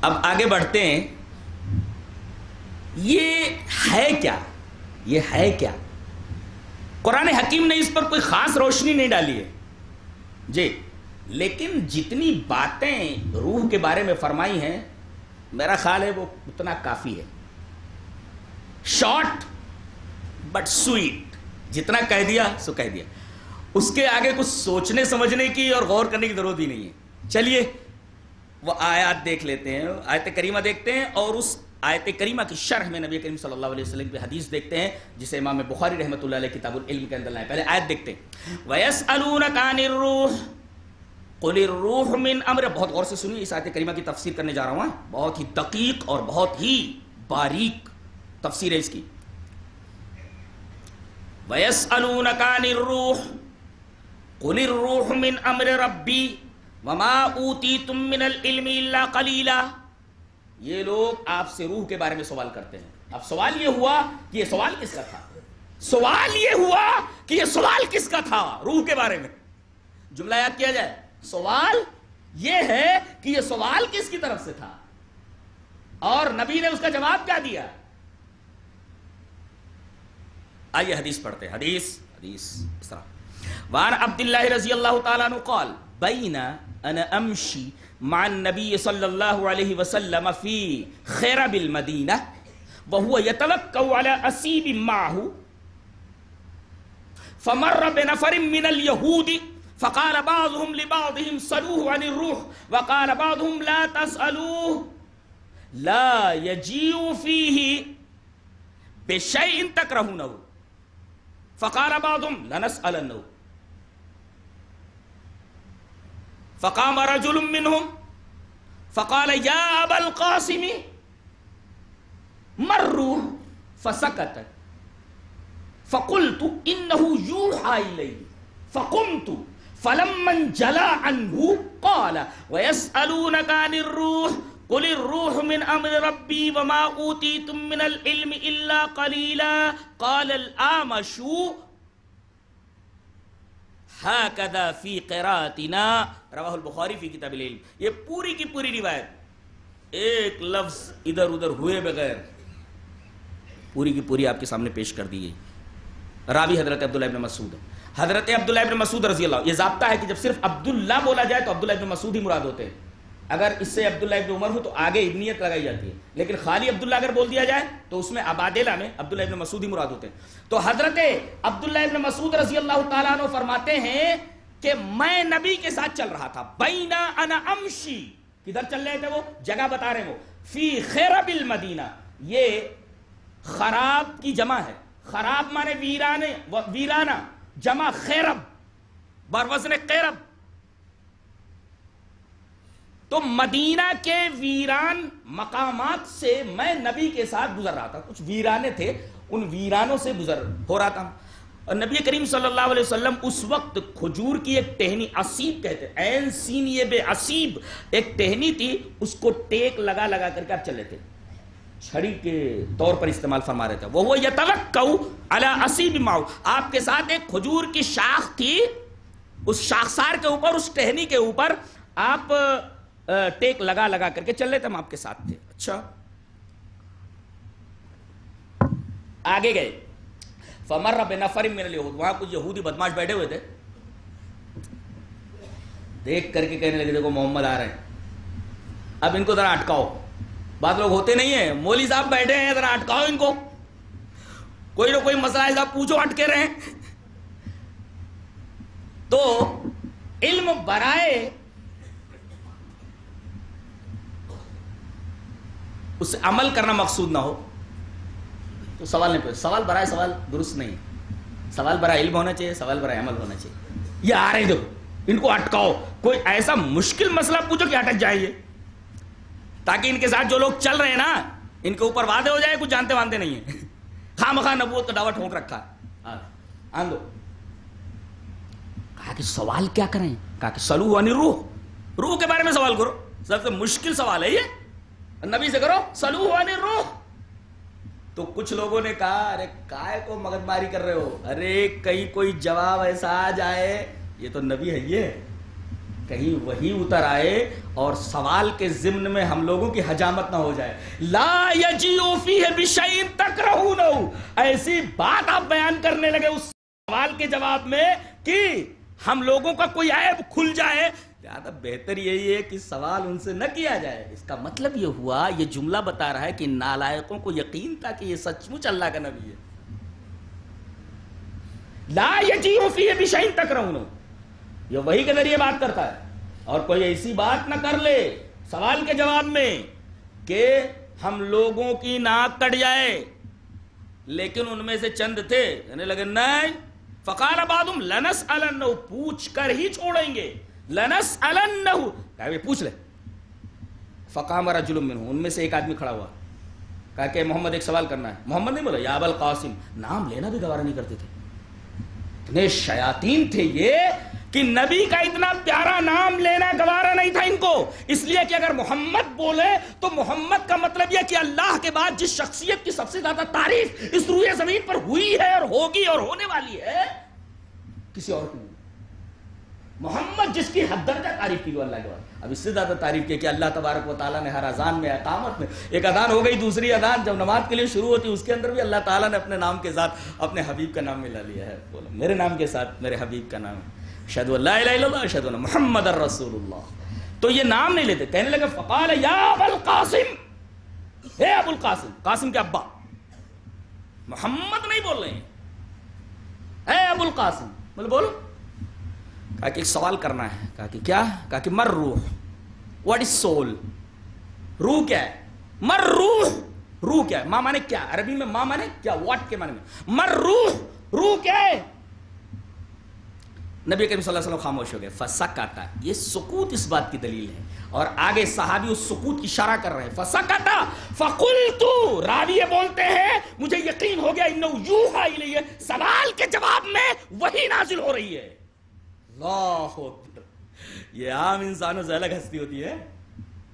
اب آگے بڑھتے ہیں. یہ ہے کیا؟ یہ ہے کیا؟ قرآن حکیم نے اس پر کوئی خاص روشنی نہیں ڈالی ہے جی، لیکن جتنی باتیں روح کے بارے میں فرمائی ہیں میرا خیال ہے وہ اتنا کافی ہے. شارٹ بٹ سویٹ، جتنا کہہ دیا سو کہہ دیا. اس کے آگے کچھ سوچنے سمجھنے کی اور غور کرنے کی ضرورت ہی نہیں ہے. چلیے وہ آیات دیکھ لیتے ہیں، آیت کریمہ دیکھتے ہیں، اور اس آیت کریمہ کی شرح میں نبی کریم صلی اللہ علیہ وسلم کی حدیث دیکھتے ہیں جسے امام بخاری رحمۃ اللہ علیہ کتاب العلم کے اندر لائے. پہلے آیت دیکھتے ہیں. وَيَسْأَلُونَكَ عَنِ الرُّوحِ قُلِ الرُّوحُ مِنْ أَمْرِ. بہت غور سے سنیے، اس آیت کریمہ کی تفسیر کرنے جا رہا ہوں. بہت ہی دقیق اور بہت ہی باریک تفسیر ہے اس کی. وَيَسْأَلُونَكَ عَنِ الرُّوحِ قُلِ الرُّوحُ مِنْ أَمْرِ رَبِّي وَمَا أُوتِيتُم مِّنَ الْعِلْمِ إِلَّا قَلِيلًا. یہ لوگ آپ سے روح کے بارے میں سوال کرتے ہیں. اب سوال یہ ہوا کہ یہ سوال کس کا تھا؟ سوال یہ ہوا کہ یہ سوال کس کا تھا روح کے بارے میں؟ جملہ یاد کیا جائے. سوال یہ ہے کہ یہ سوال کس کی طرف سے تھا اور نبی نے اس کا جواب کیا دیا. آئیے حدیث پڑھتے ہیں. حدیث اس طرح. وعن عبداللہ رضی اللہ تعالیٰ عنہ قال بین انا امشی مع النبی صلی اللہ علیہ وسلم فی خیرب المدینہ وهو يتوکع على اسیب معه فمر بنفر من اليهود فقال بعضهم لبعضهم سلوه عن الروح وقال بعضهم لا تسألوه لا يجيء فيه بشيء تكرهونه فقال بعضهم لنسألنه فقام رجل منهم فقال يا أبا القاسم ما الروح فسكت فقلت إنه يوحى إلي فقمت فلما انجلى عنه قال ويسألونك عن الروح قل الروح من أمر ربي وما أوتيتم من العلم إلا قليلا قال الأعمش هكذا في قراءتنا رواہ البخاری فی کتاب العلم. یہ پوری کی پوری روایت ایک لفظ ادھر ادھر ہوئے بغیر پوری کی پوری آپ کے سامنے پیش کر دی گئی. راوی حضرت عبداللہ ابن مسعود. حضرت عبداللہ ابن مسعود رضی اللہ. یہ ضابطہ ہے کہ جب صرف عبداللہ بولا جائے تو عبداللہ ابن مسعود ہی مراد ہوتے ہیں. اگر اس سے عبداللہ ابن عمر ہو تو آگے ابنیت لگائی جاتی ہے، لیکن خالی عبداللہ اگر بول دیا جائے تو اس میں عبادلہ میں عبداللہ ابن مسعود ہی مراد ہوتے ہیں. تو حضرت عبداللہ ابن مسعود رضی اللہ تعالیٰ عنہ فرماتے ہیں کہ میں نبی کے ساتھ چل رہا تھا. بینا انا امشی، کدھر چل رہے تھے وہ؟ جگہ بتا رہے ہیں وہ. فی خیرب المدینہ، یہ خراب کی جمع ہے. خراب مانے ویرانہ، جمع خیرب بروزن قیرب. تو مدینہ کے ویران مقامات سے میں نبی کے ساتھ گزر رہا تھا. کچھ ویرانے تھے، ان ویرانوں سے گزر ہو رہا تھا. اور نبی کریم صلی اللہ علیہ وسلم اس وقت کھجور کی ایک ٹہنی، اسیب کہتے ہیں، عین سین یہ بے اسیب، ایک ٹہنی تھی، اس کو ٹیک لگا لگا کر کے آپ چلے تھے، چھڑی کے طور پر استعمال فرما رہے تھے. وہ یتوکع علی اسیب معه، آپ کے ساتھ ایک کھجور کی شاخ تھی، اس شاخسار کے اوپر، اس ٹہنی کے اوپر آپ ٹیک لگا لگا کر کے چل رہے تھے، ہم آپ کے ساتھ تھے. اچھا آگے گئے. فمر بنفر من اليهود، وہاں کچھ یہودی بدماش بیٹھے ہوئے تھے، دیکھ کر کے کہنے لگے دیکھو محمد آ رہے ہیں، اب ان کو ذرا اٹکاؤ. بعض لوگ ہوتے نہیں ہیں، مولوی صاحب بیٹھے ہیں ذرا اٹکاؤ ان کو، کوئی نہ کوئی مسئلہ ایسا پوچھو اٹکے رہے. تو علم برائے اس سے عمل کرنا مقصود نہ ہو تو سوال نہیں پوچھ. سوال برائے سوال درست نہیں ہے. سوال برائے علم ہونا چاہیے، سوال برائے عمل ہونا چاہیے. یہ آ رہے ہیں دیکھو ان کو اٹکاؤ، کوئی ایسا مشکل مسئلہ پوچھو کہ اٹک جائیں گے، تاکہ ان کے ساتھ جو لوگ چل رہے ہیں نا ان کے اوپر وعدے ہو جائے کچھ جانتے وانتے نہیں ہیں، خواہ مخواہ نبوت کا دعویٰ ٹھونک رکھا ہے. آن دو. کہا کہ سوال کیا کریں؟ کہا کہ سلو عن الروح، روح کے بارے میں سوال کرو. سب سے مشکل سوال ہے یہ، نبی سے کرو سلو عن الروح. تو کچھ لوگوں نے کہا ارے کائے کو مغز ماری کر رہے ہو، ارے کہیں کوئی جواب ایسا آ جائے، یہ تو نبی ہے، یہ کہیں وہی اتر آئے اور سوال کے ضمن میں ہم لوگوں کی حجامت نہ ہو جائے. لا یجیء فیہ بشیء تکرہونہ، ایسی بات آپ بیان کرنے لگے اس سوال کے جواب میں کہ ہم لوگوں کا کوئی عیب کھل جائے. زیادہ بہتر یہی ہے کہ سوال ان سے نہ کیا جائے. اس کا مطلب یہ ہوا، یہ جملہ بتا رہا ہے کہ نالائقوں کو یقین تھا کہ یہ سچ مچ اللہ کا نبی ہے. لا یجیء فیہ بشیء تکرہونہ، یہ وہی کے ذریعے بات کرتا ہے. اور کوئی ایسی بات نہ کر لے سوال کے جواب میں کہ ہم لوگوں کی ناک کٹ جائے. لیکن ان میں سے چند تھے کہنے لگے نہیں، فقال بعضهم لنسألنہ، پوچھ کر ہی چھوڑیں گے. لنسألنہ، کہا پوچھ لے. فقام رجل منہ، ان میں سے ایک آدمی کھڑا ہوا، کہا کہ محمد ایک سوال کرنا ہے. محمد نہیں بولا، یا ابا القاسم، نام لینا بھی گوارا نہیں کرتے تھے. اتنے شیاطین تھے یہ کہ نبی کا اتنا پیارا نام لینا گوارا نہیں تھا ان کو. اس لیے کہ اگر محمد بولے تو محمد کا مطلب یہ کہ اللہ کے بعد جس شخصیت کی سب سے زیادہ تعریف اس روئے زمین پر ہوئی ہے اور ہوگی اور ہونے والی ہے، کسی اور کی نہیں. محمد جس کی حد درجہ تعریف کی وہ اللہ کے بعد. اب اس سے زیادہ تعریف کی کہ اللہ تبارک و تعالیٰ نے ہر اذان میں، اقامت میں، ایک اذان ہو گئی، دوسری اذان جب نماز کے لیے شروع ہوتی ہے اس کے اندر بھی اللہ تعالیٰ نے اپنے نام کے ساتھ اپنے حبیب کا نام ملا لیا ہے. بولو میرے نام کے ساتھ میرے حبیب کا نام ہے، اشہدو ان لا الہ الا اللہ اشہدو ان محمد الرسول اللہ. تو یہ نام نہیں لیتے. کہنے لگے فقال یا ابا القاسم، اے ابو القاسم، قاسم کے ابا، محمد نہیں بول رہے ہیں، اے ابو القاسم. بولے بولو. کہا کہ ایک سوال کرنا ہے. کہا کہ کیا؟ کہا کہ مر روح، واٹ از سول، روح کیا ہے؟ مر روح، روح کیا ہے؟ ماں مانے کیا؟ عربی میں ماں مانے کیا، واٹ کے مانے میں. مر روح، روح کیا ہے؟ نبی کریم صلی اللہ علیہ وسلم خاموش ہو گئے. فسکتا، یہ سکوت اس بات کی دلیل ہے. اور آگے صحابی اس سکوت کی اشارہ کر رہے ہیں. فسکتا فقلت، راوی بولتے ہیں مجھے یقین ہو گیا انہ یوحی الیہ، سوال کے جواب میں وحی نازل ہو رہی ہے. اللہ اکبر. یہ عام انسانوں سے الگ ہستی ہوتی ہے.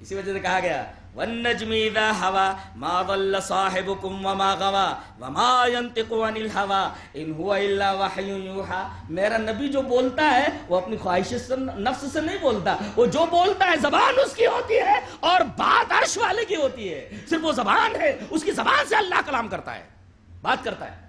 اسی وجہ سے کہا گیا والنجم اذا ہوا ما ضل صاحبکم وما غوا وما ينطق عن الهوى ان هو الا وحی یوحی. میرا نبی جو بولتا ہے وہ اپنی خواہش سے، نفس سے نہیں بولتا. وہ جو بولتا ہے زبان اس کی ہوتی ہے اور بات عرش والے کی ہوتی ہے. صرف وہ زبان ہے، اس کی زبان سے اللہ کلام کرتا ہے، بات کرتا ہے.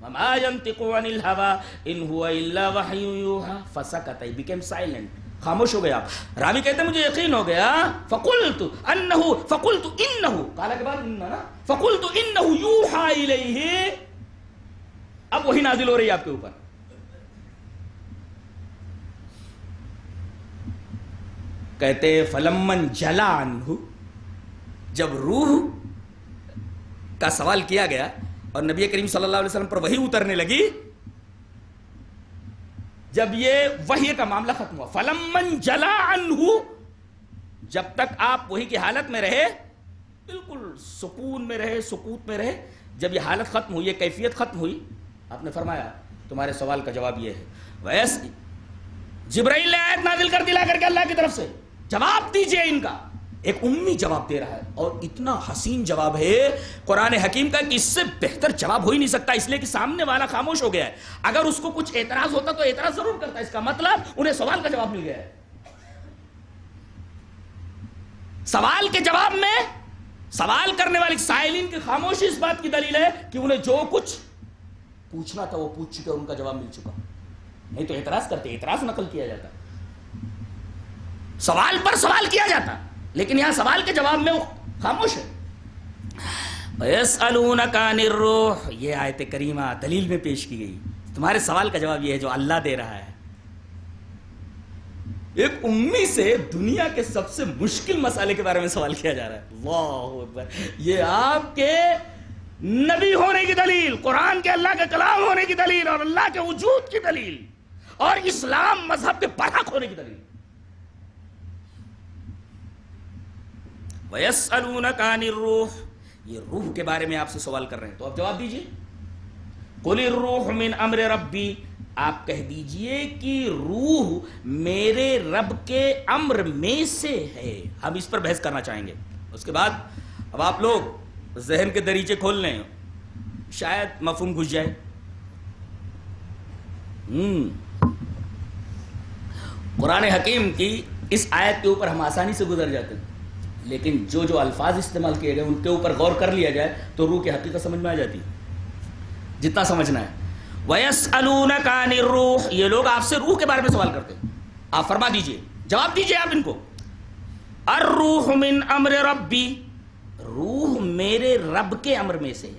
وما ينطق عن الهوى ان هو الا وحی یوحی. فسکت، he became silent، خاموش ہو گیا. راوی کہتے ہیں مجھے یقین ہو گیا. فقلت انہ، قال کے بعد انہ، فقلت انہ یوحی الیہ. اب وہی نازل ہو رہی ہے آپ کے اوپر. کہتے فلمن جلا عنہ، جب روح کا سوال کیا گیا اور نبی کریم صلی اللہ علیہ وسلم پر وحی اترنے لگی، جب یہ وحی کا معاملہ ختم ہوا. فلمن جلا عنہ، جب تک آپ وحی کی حالت میں رہے، بالکل سکون میں رہے، سکوت میں رہے، جب یہ حالت ختم ہوئی، یہ کیفیت ختم ہوئی، آپ نے فرمایا تمہارے سوال کا جواب یہ ہے. ویس جبرائیل نے آیت نازل کر دلا کر کے اللہ کی طرف سے جواب دیجئے ان کا. ایک امی جواب دے رہا ہے اور اتنا حسین جواب ہے قرآن حکیم کا کہ اس سے بہتر جواب ہو ہی نہیں سکتا. اس لیے کہ سامنے والا خاموش ہو گیا ہے. اگر اس کو کچھ اعتراض ہوتا تو اعتراض ضرور کرتا. اس کا مطلب انہیں سوال کا جواب مل گیا ہے. سوال کے جواب میں سوال کرنے والے سائلین کی خاموشی اس بات کی دلیل ہے کہ انہیں جو کچھ پوچھنا تھا وہ پوچھ چکے اور ان کا جواب مل چکا. نہیں تو اعتراض کرتے، اعتراض نقل کیا جاتا، سوال پر سوال کیا جاتا. لیکن یہاں سوال کے جواب میں وہ خاموش ہے. وَيَسْأَلُونَكَ عَنِ الرُّوحِ، یہ آیت کریمہ دلیل میں پیش کی گئی. تمہارے سوال کا جواب یہ ہے جو اللہ دے رہا ہے. ایک امی سے دنیا کے سب سے مشکل مسئلے کے بارے میں سوال کیا جا رہا ہے. اللہ اکبر. یہ آپ کے نبی ہونے کی دلیل، قرآن کے اللہ کے کلام ہونے کی دلیل اور اللہ کے وجود کی دلیل اور اسلام مذہب کے برحق ہونے کی دلیل. وَيَسْأَلُونَكَ عَنِ الرُّوحِ، یہ روح کے بارے میں آپ سے سوال کر رہے ہیں تو آپ جواب دیجئے. قُلِ الرُّوحُ مِنْ أَمْرِ رَبِّي، آپ کہہ دیجئے کہ روح میرے رب کے امر میں سے ہے. ہم اس پر بحث کرنا چاہیں گے. اس کے بعد اب آپ لوگ ذہن کے دریچے کھول لیں، شاید مفہوم گھس جائے. قرآن حکیم کی اس آیت کے اوپر ہم آسانی سے گزر جاتے ہیں، لیکن جو الفاظ استعمال کیے گئے ان کے اوپر غور کر لیا جائے تو روح کی حقیقت سمجھ میں آ جاتی ہے، جتنا سمجھنا ہے۔ وَيَسْأَلُونَكَ عَنِ الرُّوحِ، یہ لوگ آپ سے روح کے بارے میں سوال کرتے ہیں، آپ فرما دیجئے، جواب دیجئے آپ ان کو، الروح من امر ربی، روح میرے رب کے امر میں سے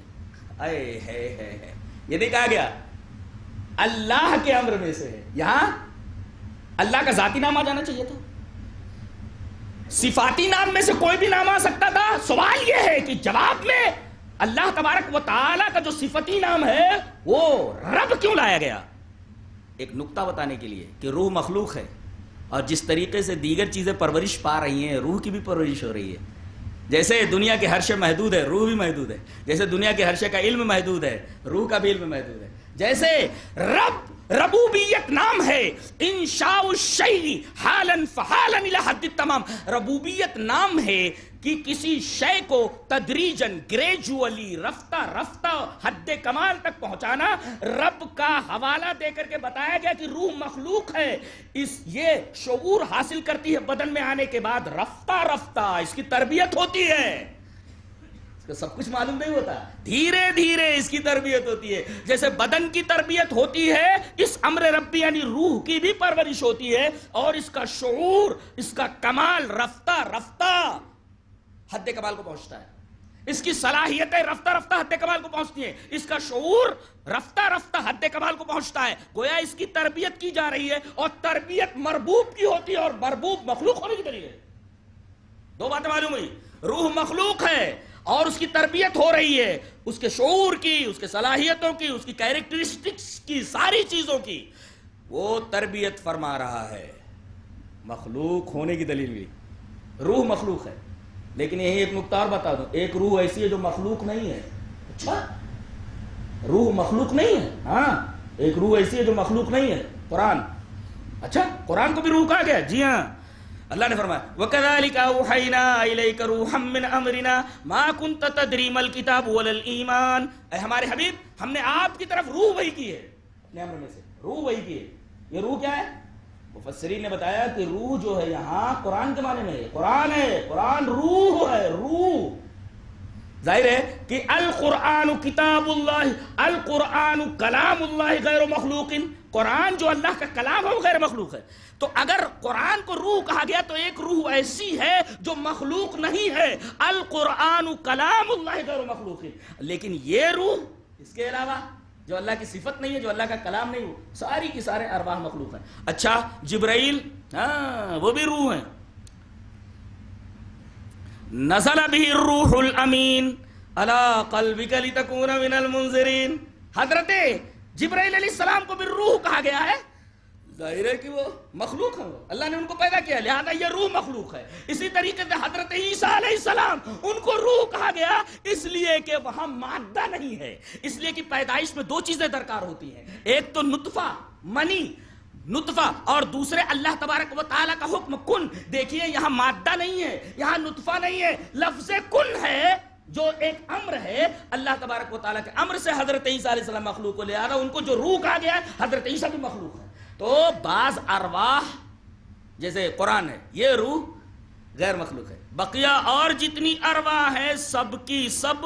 ہے۔ یہ نہیں کہا گیا اللہ کے امر میں سے ہے، یہاں اللہ کا ذاتی نام آ جانا چاہیے تھا، صفاتی نام میں سے کوئی بھی نام آ سکتا تھا۔ سوال یہ ہے کہ جواب میں اللہ تبارک و تعالیٰ کا جو صفتی نام ہے وہ رب کیوں لایا گیا؟ ایک نقطہ بتانے کے لیے کہ روح مخلوق ہے، اور جس طریقے سے دیگر چیزیں پرورش پا رہی ہیں روح کی بھی پرورش ہو رہی ہے۔ جیسے دنیا کے ہر شے محدود ہے، روح بھی محدود ہے۔ جیسے دنیا کے ہر شے کا علم محدود ہے، روح کا بھی علم محدود ہے۔ جیسے ربوبیت نام ہے، انشاء الشیء حالا فحالا الی حد التمام، ربوبیت نام ہے کہ کسی شے کو تدریجاً، گریجولی، رفتہ رفتہ حد کمال تک پہنچانا۔ رب کا حوالہ دے کر کے بتایا گیا کہ روح مخلوق ہے، یہ شعور حاصل کرتی ہے بدن میں آنے کے بعد، رفتہ رفتہ اس کی تربیت ہوتی ہے۔ اس کو سب کچھ معلوم نہیں ہوتا، دھیرے دھیرے اس کی تربیت ہوتی ہے۔ جیسے بدن کی تربیت ہوتی ہے، اس امر ربی یعنی روح کی بھی پرورش ہوتی ہے، اور اس کا شعور، اس کا کمال رفتہ رفتہ حد کمال کو پہنچتا ہے، اس کی صلاحیتیں رفتہ رفتہ حد کمال کو پہنچتی ہیں، اس کا شعور رفتہ رفتہ حد کمال کو پہنچتا ہے۔ گویا اس کی تربیت کی جا رہی ہے، اور تربیت مربوب کی ہوتی ہے، اور مربوب مخلوق ہونے کی دلیل ہے۔ دو باتیں معلوم ہوئی، روح مخلوق ہے اور اس کی تربیت ہو رہی ہے، اس کے شعور کی، اس کے صلاحیتوں کی، اس کی کیریکٹرسٹکس کی، ساری چیزوں کی وہ تربیت فرما رہا ہے۔ مخلوق ہونے کی دلیل بھی، روح مخلوق ہے، لیکن یہی ایک نقطہ اور بتا دوں، ایک روح ایسی ہے جو مخلوق نہیں ہے۔ اچھا، روح مخلوق نہیں ہے؟ ہاں، ایک روح ایسی ہے جو مخلوق نہیں ہے، قرآن۔ اچھا، قرآن کو بھی روح کہا گیا؟ جی ہاں، اللہ نے فرمایا وَكَذَلِكَ أَوْحَيْنَا إِلَيْكَ رُوحًا مِّنْ أَمْرِنَا مَا كُنْتَ تَدْرِي مَا الْكِتَابُ وَلَا الْإِيمَانُ، اے ہمارے حبیب، ہم نے آپ کی طرف روح وحی کی ہے، اپنے امر میں سے روح وحی کی ہے۔ یہ روح کیا ہے؟ مفسرین نے بتایا کہ روح جو ہے یہاں قرآن کے معنی میں ہے، قرآن ہے، قرآن روح ہے، روح۔ ظاہر ہے کہ القرآن کتاب اللہ، القرآن کلام اللہ غیر مخلوق، قرآن جو اللہ کا کلام ہے وہ غیر مخلوق ہے۔ تو اگر قرآن کو روح کہا گیا تو ایک روح ایسی ہے جو مخلوق نہیں ہے، القرآن کلام اللہ غیر مخلوق، لیکن یہ روح اس کے علاوہ جو اللہ کی صفت نہیں ہے، جو اللہ کا کلام نہیں ہو، ساری کی سارے ارواح مخلوق ہیں۔ اچھا، جبرائیل، ہاں وہ بھی روح ہیں۔ نزل به الروح الامین علی قلبک لتکون من المنذرین، حضرت جبرائیل علیہ السلام کو بھی روح کہا گیا ہے۔ ظاہر ہے کہ وہ مخلوق ہیں، اللہ نے ان کو پیدا کیا، لہذا یہ روح مخلوق ہے۔ اسی طریقے سے حضرت عیسیٰ علیہ السلام، ان کو روح کہا گیا اس لیے کہ وہاں مادہ نہیں ہے، اس لیے کہ پیدائش میں دو چیزیں درکار ہوتی ہیں، ایک تو نطفہ، منی، نطفہ، اور دوسرے اللہ تبارک و تعالیٰ کا حکم کن۔ دیکھیے یہاں مادہ نہیں ہے، یہاں نطفہ نہیں ہے، لفظ کن ہے جو ایک امر ہے، اللہ تبارک و تعالیٰ کے امر سے حضرت عیسیٰ علیہ السلام مخلوق کو، لہذا ان کو جو روح کہا گیا ہے، حضرت عیسیٰ بھی مخلوق ہے۔ تو بعض ارواح جیسے قرآن ہے، یہ روح غیر مخلوق ہے، بقیہ اور جتنی ارواح ہیں سب کی سب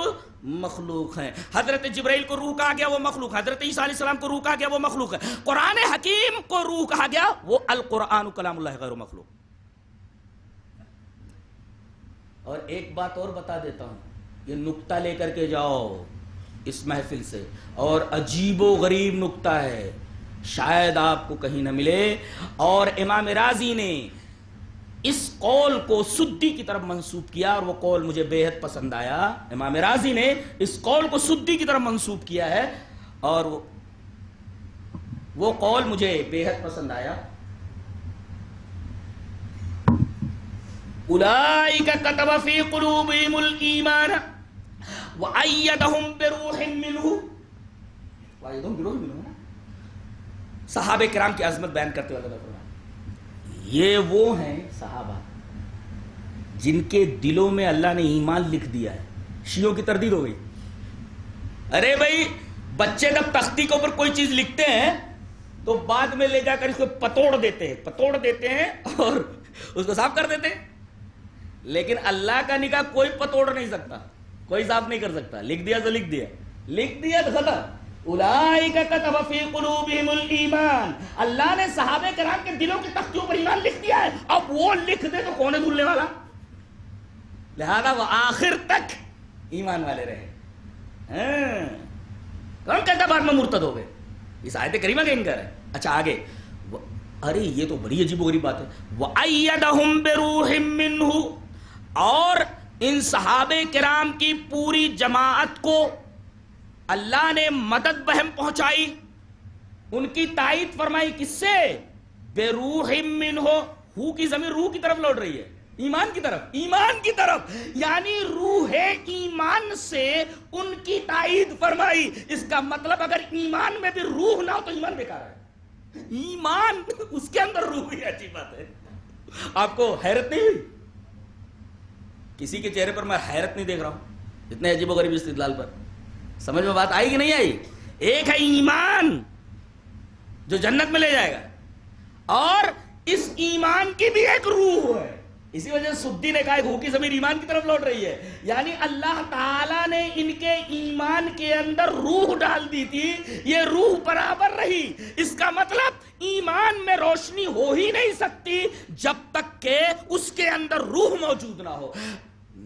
مخلوق ہیں۔ حضرت جبرائیل کو روح کہا گیا، وہ مخلوق ہے۔ حضرت عیسیٰ علیہ السلام کو روح کہا گیا، وہ مخلوق ہے۔ قرآن حکیم کو روح کہا گیا، وہ القرآن کلام اللہ غیر مخلوق۔ اور ایک بات اور بتا دیتا ہوں، یہ نقطہ لے کر کے جاؤ اس محفل سے، اور عجیب و غریب نقطہ ہے، شاید آپ کو کہیں نہ ملے۔ اور امام رازی نے اس قول کو سدی کی طرف منسوب کیا، اور وہ قول مجھے بے حد پسند آیا۔ امام رازی نے اس قول کو سدی کی طرف منسوب کیا ہے، اور وہ قول مجھے بے حد پسند آیا۔ اولئک کتب فی قلوبہم الایمان وأیدہم بروح منہ، وأیدہم بروح منہ، صحابہ کرام کی عظمت بیان کرتے ہوئے اللہ فرمایا، یہ وہ ہیں صحابہ جن کے دلوں میں اللہ نے ایمان لکھ دیا ہے۔ شیعوں کی تردید ہو گئی، ارے بھائی بچے جب تختی کے اوپر کوئی چیز لکھتے ہیں تو بعد میں لے جا کر اس کو پتوڑ دیتے ہیں اور اس کو صاف کر دیتے ہیں. لیکن اللہ کا نکاح کوئی پتوڑ نہیں سکتا, کوئی صاف نہیں کر سکتا. لکھ دیا تو لکھ دیا تو ختم. اولئک کتب فی قلوبہم الایمان, اللہ نے صحابہ کرام کے دلوں کے تختیوں پر ایمان لکھ دیا ہے. اب وہ لکھ دے تو کون ہے بھولنے والا؟ لہذا وہ آخر تک ایمان والے رہے. کون کہتا بعد میں مرتد ہو گئے؟ اس آیت کریمہ کا انکار ہے. اچھا آگے, ارے یہ تو بڑی عجیب و غریب بات ہے. وَأَيَّدَهُمْ بِرُوحٍ مِّنْهُ, اور ان صحابہ کرام کی پوری جماعت کو اللہ نے مدد بہم پہنچائی, ان کی تائید فرمائی. کس سے؟ بِرُوحٍ مِّنْهُ, ہو کی ضمیر روح کی طرف لوٹ رہی ہے, ایمان کی طرف, یعنی روح ایمان سے ان کی تائید فرمائی. اس کا مطلب اگر ایمان میں بھی روح نہ ہو تو ایمان بیکار ہے. ایمان اس کے اندر روح ہی, اچھی بات ہے. آپ کو حیرت نہیں ہوئی؟ کسی کے چہرے پر میں حیرت نہیں دیکھ رہا ہوں اتنے عجیب و غریب استدلال پر. سمجھ میں بات آئی کہ نہیں آئی؟ ایک ہے ایمان جو جنت میں لے جائے گا, اور اس ایمان کی بھی ایک روح ہے. اسی وجہ سے سدی نے کہا روح کی ضمیر ایمان کی طرف لوٹ رہی ہے, یعنی اللہ تعالیٰ نے ان کے ایمان کے اندر روح ڈال دی تھی, یہ روح برابر رہی. اس کا مطلب ایمان میں روشنی ہو ہی نہیں سکتی جب تک کہ اس کے اندر روح موجود نہ ہو.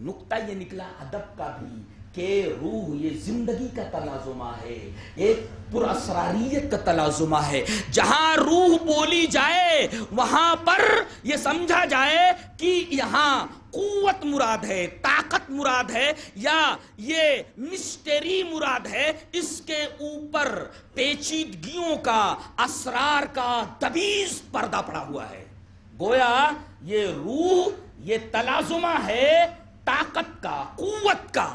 نقطہ یہ نکلا ادب کا بھی کہ روح یہ زندگی کا تلازمہ ہے, ایک پراسراریت کا تلازمہ ہے. جہاں روح بولی جائے وہاں پر یہ سمجھا جائے کہ یہاں قوت مراد ہے, طاقت مراد ہے, یا یہ مسٹری مراد ہے. اس کے اوپر پیچیدگیوں کا, اسرار کا دبیز پردہ پڑا ہوا ہے. گویا یہ روح یہ تلازمہ ہے طاقت کا, قوت کا,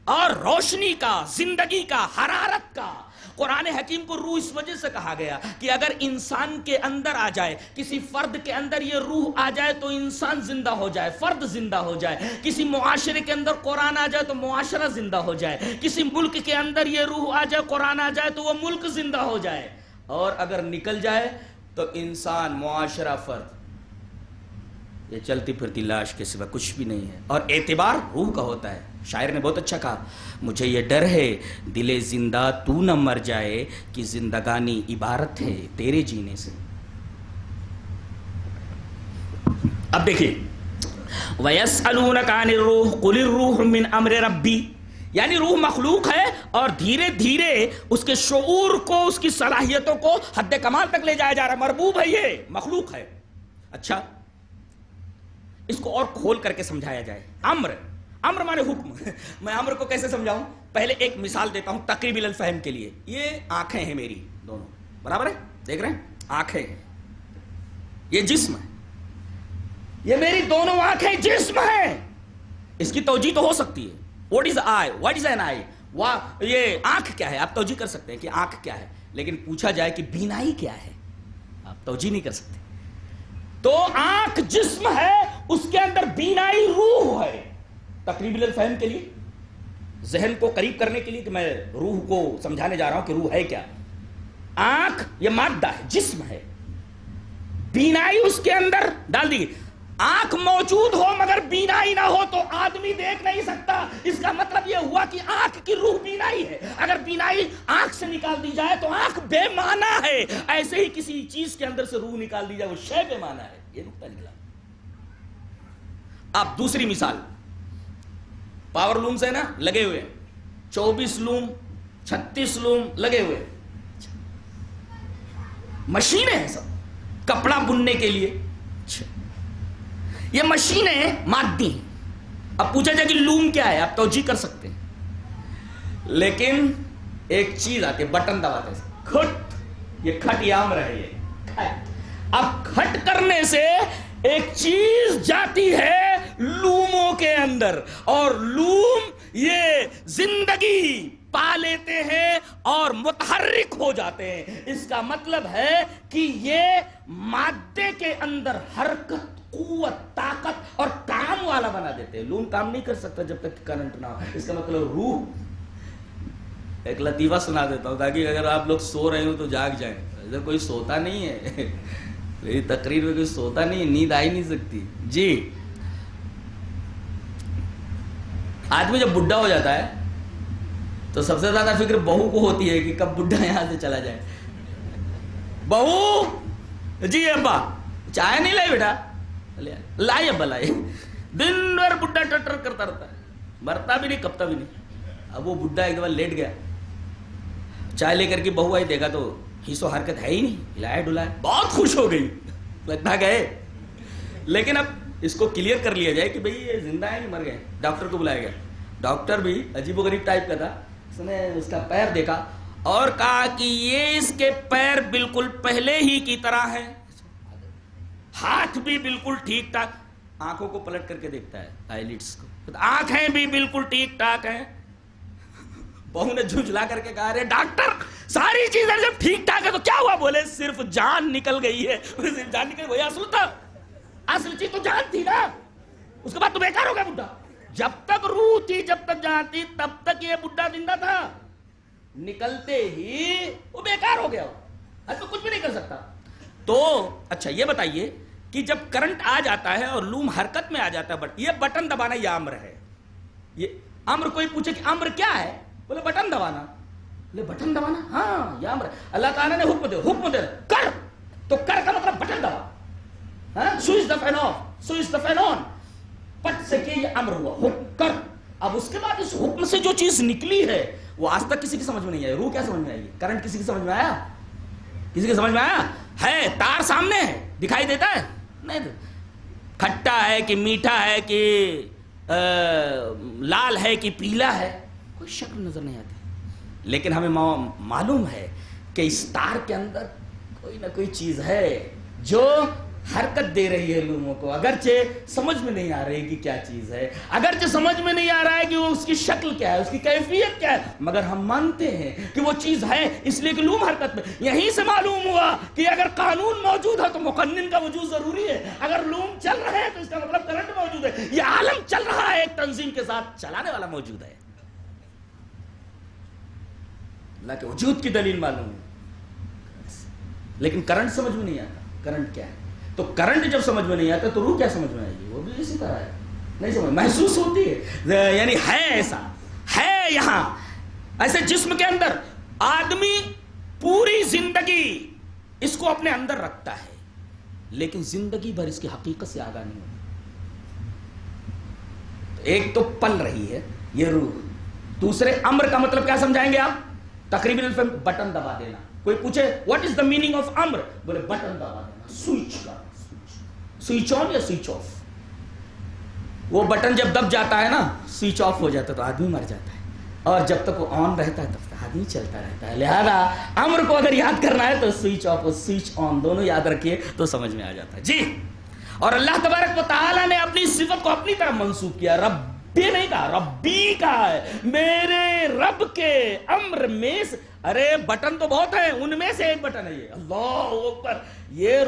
اور روشنی کا, زندگی کا, حرارت کا. قرآن حکیم کو روح اس وجہ سے کہا گیا کہ اگر انسان کے اندر آ جائے, کسی فرد کے اندر یہ روح آ جائے تو انسان زندہ ہو جائے, فرد زندہ ہو جائے. کسی معاشرے کے اندر قرآن آ جائے تو معاشرہ زندہ ہو جائے. کسی ملک کے اندر یہ روح آ جائے, قرآن آ جائے تو وہ ملک زندہ ہو جائے. اور اگر نکل جائے تو انسان, معاشرہ, فرد یہ چلتی پھرتی لاش کے سوا کچھ بھی نہیں ہے. اور اعتبار روح کا ہوتا ہے. شاعر نے بہت اچھا کہا, مجھے یہ ڈر ہے دل زندہ تو نہ مر جائے کہ زندگانی عبارت ہے تیرے جینے سے. اب دیکھیے, وَيَسْأَلُونَكَ عَنِ الرُّوحِ قُلِ الرُّوحُ مِنْ أَمْرِ رَبِّي, یعنی روح مخلوق ہے اور دھیرے دھیرے اس کے شعور کو, اس کی صلاحیتوں کو حد کمال تک لے جایا جا رہا ہے. مربوب ہے, یہ مخلوق ہے. اچھا اس کو اور کھول کر کے سمجھایا جائے. امر مانے حکم. میں امر کو کیسے سمجھاؤں؟ پہلے ایک مثال دیتا ہوں تقریب الفہم کے لیے. یہ آنکھیں ہیں میری دونوں, برابر ہے, دیکھ رہے ہیں, آنکھیں ہیں, یہ جسم ہے, یہ میری دونوں آنکھیں جسم ہیں. اس کی توجیہ تو ہو سکتی ہے. What is eye, what is an eye, یہ آنکھ کیا ہے, آپ توجیہ کر سکتے ہیں کہ آنکھ کیا ہے. لیکن پوچھا جائے کہ بینائی کیا ہے, آپ توجیہ نہیں کر سکتے. تو آنکھ جسم ہے, اس کے اندر بینائی روح ہے. تقریب الفہم کے لیے, ذہن کو قریب کرنے کے لیے کہ میں روح کو سمجھانے جا رہا ہوں کہ روح ہے کیا. آنکھ یہ مادہ ہے, جسم ہے, بینائی اس کے اندر ڈال دی. آنکھ موجود ہو مگر بینائی نہ ہو تو آدمی دیکھ نہیں سکتا. اس کا مطلب یہ ہوا کہ آنکھ کی روح بینائی ہے. اگر بینائی آنکھ سے نکال دی جائے تو آنکھ بے معنی ہے. ایسے ہی کسی چیز کے اندر سے روح نکال دی جائے وہ شے بے معنی ہے. یہ نقطہ نکلا. اب دوسری مثال, پاور لوم سے نا لگے ہوئے, 24 لوم 36 لوم لگے ہوئے, مشینیں ہیں سب کپڑا بننے کے لیے. یہ مشینیں مادی ہیں. اب پوچھا جائے کہ لوم کیا ہے, آپ توجیہ کر سکتے ہیں. لیکن ایک چیز آتی ہے, بٹن دباتے ہیں, کھٹ, یہ کھٹ یام رہے, یہ کھٹ. اب کھٹ کرنے سے ایک چیز جاتی ہے لوموں کے اندر, اور لوم یہ زندگی پا لیتے ہیں اور متحرک ہو جاتے ہیں. اس کا مطلب ہے کہ یہ مادے کے اندر حرکت, قوت, طاقت اور کام والا بنا دیتے ہیں. لوم کام نہیں کر سکتا جب تک کرنٹ نہ ہو. اس کا مطلب روح. ایک لطیفہ سنا دیتا ہوں تاکہ اگر آپ لوگ سو رہے ہو تو جاگ جائیں. ادھر کوئی سوتا نہیں ہے، میری تقریر میں کوئی سوتا نہیں ہے، نیند آ ہی نہیں سکتی جی۔ آدمی جب بڈھا ہو جاتا ہے تو سب سے زیادہ فکر بہو کو ہوتی ہے کہ کب بڈھا یہاں سے چلا جائے۔ بہو جی ابا چائے نہیں لائی بیٹا، لائی ابا لائی، دن بھر بڈھا ٹٹر کرتا رہتا ہے، مرتا بھی نہیں کپتا بھی نہیں۔ اب وہ بڈھا ایک دفعہ لیٹ گیا، چائے لے کر کے بہو آئی، دیکھا تو حصو حرکت ہے ہی نہیں، ہلایا ڈلایا، بہت خوش ہو گئی، لگتا گئے۔ لیکن اب اس کو کلیئر کر لیا جائے کہ بھئی یہ زندہ ہے کہ مر گئے۔ ڈاکٹر کو بلایا گیا، ڈاکٹر بھی عجیب و غریب ٹائپ کا تھا، اس نے اس کا پیر دیکھا اور کہا کہ یہ اس کے پیر بالکل پہلے ہی کی طرح ہے، ہاتھ بھی بالکل ٹھیک ٹھاک، آنکھوں کو پلٹ کر کے دیکھتا ہے آئی لیڈس کو، آنکھیں بھی بالکل ٹھیک ٹھاک ہیں۔ بہو نے جھنجھلا کر کے کہا ارے ڈاکٹر ساری چیزیں جب ٹھیک ٹھاک ہے تو کیا ہوا؟ بولے صرف جان نکل گئی ہے۔ صرف جان نکل گئی، اصل تھا، اصل چیز تو جان تھی نا، اس کے بعد تو بیکار ہو گیا بڈھا۔ جب تک روح تھی، جب تک جان تھی، تب تک یہ بڈھا زندہ تھا، نکلتے ہی وہ بیکار ہو گیا، اب تو کچھ بھی نہیں کر سکتا۔ تو اچھا یہ بتائیے کہ جب کرنٹ آ جاتا ہے اور لوم حرکت میں آ جاتا ہے، یہ بٹن دبانا یہ امر ہے۔ یہ امر، کوئی پوچھے کہ امر کیا ہے؟ بولے بٹن دبانا، بولے بٹن دبانا، ہاں یہ امر ہے۔ اللہ تعالیٰ نے حکم دے کر، تو کر کا مطلب بٹن دبا، switch the fan off, switch the fan on, پٹ سے کہ یہ امر ہوا، حکم کر۔ اب اس کے بعد اس حکم سے جو چیز نکلی ہے وہ آج تک کسی کی سمجھ میں نہیں آئی۔ روح کیا سمجھ میں آئی؟ کرنٹ کسی کی سمجھ میں آیا؟ کسی کی سمجھ میں آیا؟ ہے تار سامنے ہے، دکھائی دیتا ہے نہیں، کھٹا ہے کہ میٹھا ہے کہ لال ہے کہ پیلا ہے، کوئی شکل نظر نہیں آتی، لیکن ہمیں معلوم ہے کہ اس تار کے اندر کوئی نہ کوئی چیز ہے جو حرکت دے رہی ہے لوموں کو، اگرچہ سمجھ میں نہیں آ رہی کہ کیا چیز ہے، اگرچہ سمجھ میں نہیں آ رہا ہے کہ وہ اس کی شکل کیا ہے، اس کی کیفیت کیا ہے، مگر ہم مانتے ہیں کہ وہ چیز ہے، اس لیے کہ لوم حرکت میں۔ یہیں سے معلوم ہوا کہ اگر قانون موجود ہے تو مقنن کا وجود ضروری ہے، اگر لوم چل رہے ہیں تو اس کا مطلب کرنٹ موجود ہے، یہ عالم چل رہا ہے، ایک تنظیم کے ساتھ چلانے والا موجود ہے۔ اللہ کے وجود کی دلیل معلوم ہے، لیکن کرنٹ سمجھ میں نہیں آتا، کرنٹ کیا ہے؟ تو کرنٹ جب سمجھ میں نہیں آتا تو روح کیا سمجھ میں آئے گی؟ وہ بھی اسی طرح ہے، نہیں سمجھ، محسوس ہوتی ہے، یعنی ہے ایسا، ہے یہاں ایسے جسم کے اندر آدمی پوری زندگی اس کو اپنے اندر رکھتا ہے، لیکن زندگی بھر اس کی حقیقت سے آگاہ نہیں ہوتا۔ ایک تو پل رہی ہے یہ روح، دوسرے امر کا مطلب کیا سمجھائیں گے آپ؟ تقریباً بٹن دبا دینا۔ کوئی پوچھے what is the meaning of Amar? بولے بٹن دبا دینا، سوئچ کا، سوئچ آن یا سوئچ آف۔ وہ بٹن جب دب جاتا ہے نا، سوئچ آف ہو جاتا ہے تو آدمی مر جاتا ہے، اور جب تک وہ آن رہتا ہے تب تک آدمی چلتا رہتا ہے۔ لہذا امر کو اگر یاد کرنا ہے تو سوئچ آف اور سوئچ آن دونوں یاد رکھیے تو سمجھ میں آ جاتا ہے جی۔ اور اللہ تبارک و تعالیٰ نے اپنی صفت کو اپنی طرف منسوب کیا، ربی نہیں کہا، ربی کہا ہے، میرے رب کے امر میں سے۔ ارے بٹن تو بہت ہیں، ان میں سے ایک بٹن ہے یہ، اللہ اکبر۔ یہ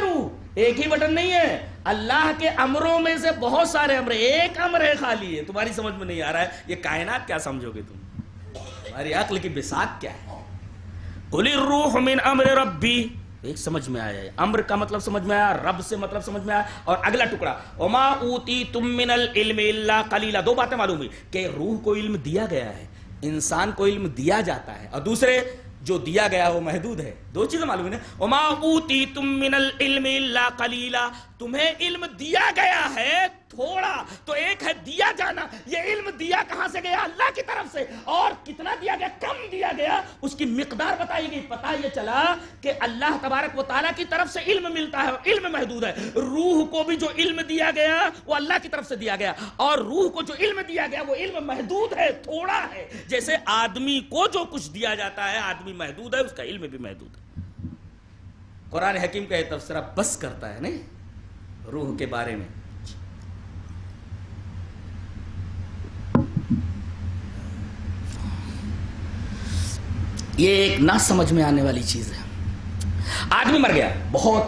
روح ایک ہی بٹن نہیں ہے، اللہ کے امروں میں سے بہت سارے امر، ایک امر ہے خالی ہے، تمہاری سمجھ میں نہیں آ رہا ہے، یہ کائنات کیا سمجھو گے تم؟ تمہاری عقل کی بساط کیا ہے؟ قل الروح من امر ربی، ایک سمجھ میں آیا ہے، امر کا مطلب سمجھ میں آیا، رب سے مطلب سمجھ میں آیا، اور اگلا ٹکڑا وما اوتیتم من العلم الا قلیلا۔ دو باتیں معلوم ہوئی کہ روح کو علم دیا گیا ہے، انسان کو علم دیا جاتا ہے، اور دوسرے جو دیا گیا وہ محدود ہے۔ دو چیزیں معلوم ہے نا، وما اوتیتم من العلم الا قلیلا، تمہیں علم دیا گیا ہے تھوڑا، تو ایک ہے دیا جانا، یہ علم دیا کہاں سے گیا؟ اللہ کی طرف سے، اور کتنا دیا گیا؟ کم دیا گیا، اس کی مقدار بتائی گئی۔ پتہ یہ چلا کہ اللہ تبارک و تعالیٰ کی طرف سے علم ملتا ہے، علم محدود ہے۔ روح کو بھی جو علم دیا گیا وہ اللہ کی طرف سے دیا گیا، اور روح کو جو علم دیا گیا وہ علم محدود ہے، تھوڑا ہے۔ جیسے آدمی کو جو کچھ دیا جاتا ہے، آدمی محدود ہے، اس کا علم بھی محدود ہے۔ قرآن حکیم کا یہ تفسیرہ بس کرتا ہے نہیں روح کے بارے میں۔ یہ ایک نہ سمجھ میں آنے والی چیز ہے۔ آدمی مر گیا، بہت